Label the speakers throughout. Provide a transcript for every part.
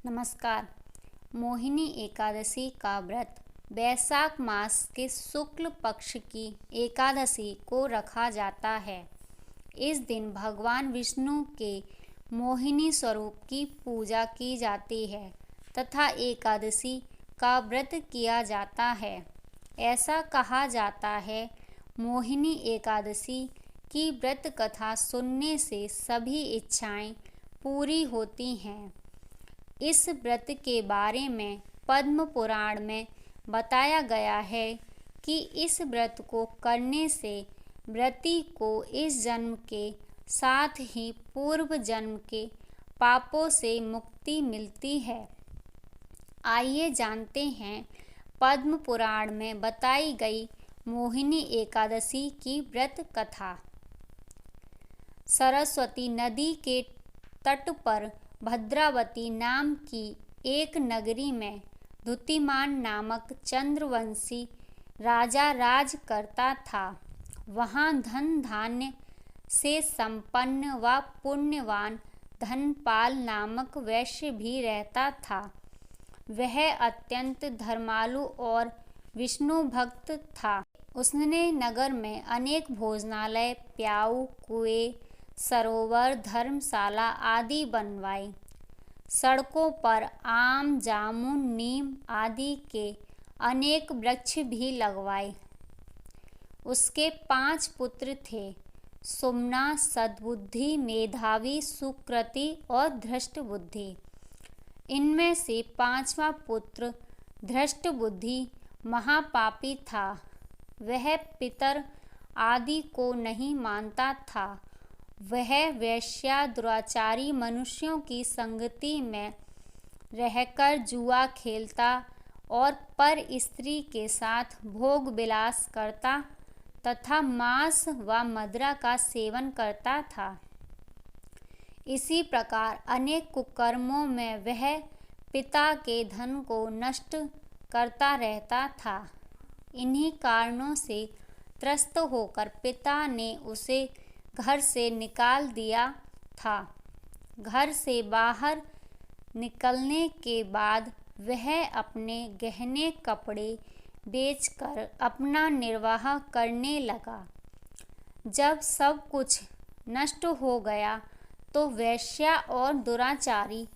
Speaker 1: नमस्कार। मोहिनी एकादशी का व्रत वैशाख मास के शुक्ल पक्ष की एकादशी को रखा जाता है। इस दिन भगवान विष्णु के मोहिनी स्वरूप की पूजा की जाती है तथा एकादशी का व्रत किया जाता है। ऐसा कहा जाता है, मोहिनी एकादशी की व्रत कथा सुनने से सभी इच्छाएं पूरी होती हैं। इस व्रत के बारे में पद्म पुराण में बताया गया है कि इस व्रत को करने से व्रती को इस जन्म के साथ ही पूर्व जन्म के पापों से मुक्ति मिलती है। आइए जानते हैं पद्म पुराण में बताई गई मोहिनी एकादशी की व्रत कथा। सरस्वती नदी के तट पर भद्रावती नाम की एक नगरी में द्युतिमान नामक चंद्रवंशी राजा राज करता था। वहाँ धन धान्य से संपन्न व पुण्यवान धनपाल नामक वैश्य भी रहता था। वह अत्यंत धर्मालु और विष्णु भक्त था। उसने नगर में अनेक भोजनालय, प्याऊ, कुएं, सरोवर, धर्मशाला आदि बनवाई। सड़कों पर आम, जामुन, नीम आदि के अनेक वृक्ष भी लगवाए। उसके 5 पुत्र थे, सुमना, सद्बुद्धि, मेधावी, सुकृति और धृष्टबुद्धि। इनमें से 5वां पुत्र धृष्टबुद्धि महापापी था। वह पितर आदि को नहीं मानता था। वह वेश्या, दुराचारी मनुष्यों की संगति में रहकर जुआ खेलता और पर स्त्री के साथ भोग विलास करता तथा मांस व मदिरा का सेवन करता था। इसी प्रकार अनेक कुकर्मों में वह पिता के धन को नष्ट करता रहता था। इन्हीं कारणों से त्रस्त होकर पिता ने उसे घर से निकाल दिया था। घर से बाहर निकलने के बाद वह अपने गहने कपड़े बेचकर अपना निर्वाह करने लगा। जब सब कुछ नष्ट हो गया तो वेश्या और दुराचारी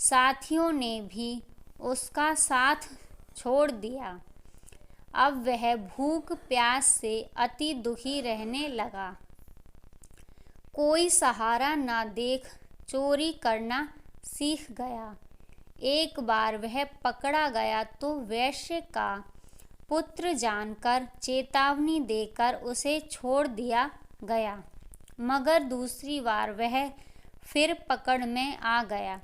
Speaker 1: साथियों ने भी उसका साथ छोड़ दिया। अब वह भूख प्यास से अति दुखी रहने लगा। कोई सहारा न देख चोरी करना सीख गया। एक बार वह पकड़ा गया तो वैश्य का पुत्र जानकर चेतावनी देकर उसे छोड़ दिया गया, मगर दूसरी बार वह फिर पकड़ में आ गया।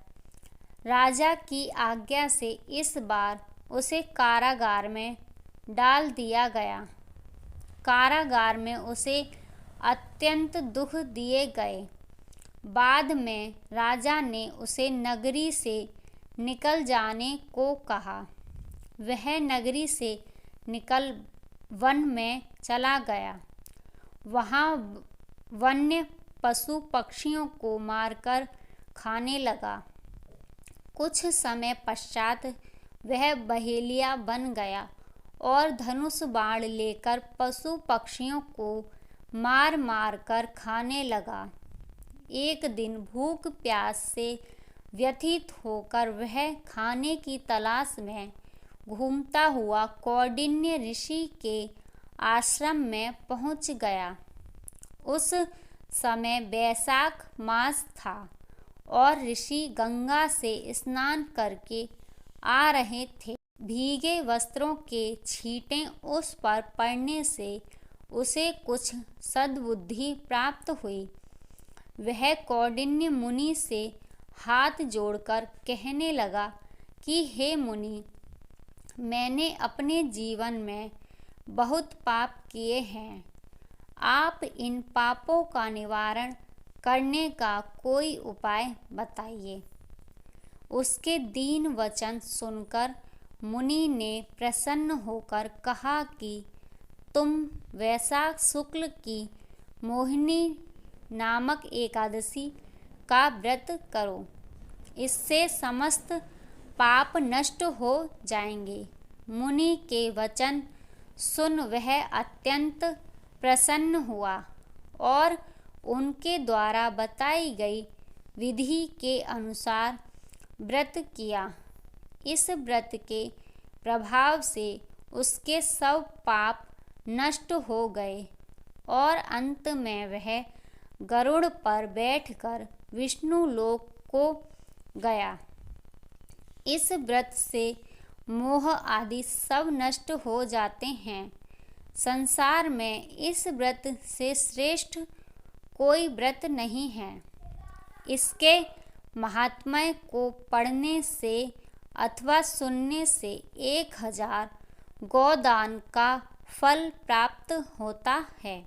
Speaker 1: राजा की आज्ञा से इस बार उसे कारागार में डाल दिया गया। कारागार में उसे अत्यंत दुख दिए गए। बाद में राजा ने उसे नगरी से निकल जाने को कहा। वह नगरी से निकल वन में चला गया। वहाँ वन्य पशु पक्षियों को मारकर खाने लगा। कुछ समय पश्चात वह बहेलिया बन गया और धनुष बाण लेकर पशु पक्षियों को मार मार कर खाने लगा। एक दिन भूख प्यास से व्यथित होकर वह खाने की तलाश में घूमता हुआ कौंडिन्य ऋषि के आश्रम में पहुंच गया। उस समय वैशाख मास था और ऋषि गंगा से स्नान करके आ रहे थे। भीगे वस्त्रों के छींटे उस पर पड़ने से उसे कुछ सद्बुद्धि प्राप्त हुई। वह कौंडिन्य मुनि से हाथ जोड़कर कहने लगा कि हे मुनि, मैंने अपने जीवन में बहुत पाप किए हैं। आप इन पापों का निवारण करने का कोई उपाय बताइए। उसके दीन वचन सुनकर मुनि ने प्रसन्न होकर कहा कि तुम वैशाख शुक्ल की मोहिनी नामक एकादशी का व्रत करो। इससे समस्त पाप नष्ट हो जाएंगे। मुनि के वचन सुन वह अत्यंत प्रसन्न हुआ और उनके द्वारा बताई गई विधि के अनुसार व्रत किया। इस व्रत के प्रभाव से उसके सब पाप नष्ट हो गए और अंत में वह गरुड़ पर बैठकर विष्णु लोक को गया। इस व्रत से मोह आदि सब नष्ट हो जाते हैं। संसार में इस व्रत से श्रेष्ठ कोई व्रत नहीं है। इसके महात्म्य को पढ़ने से अथवा सुनने से 1000 गोदान का फल प्राप्त होता है।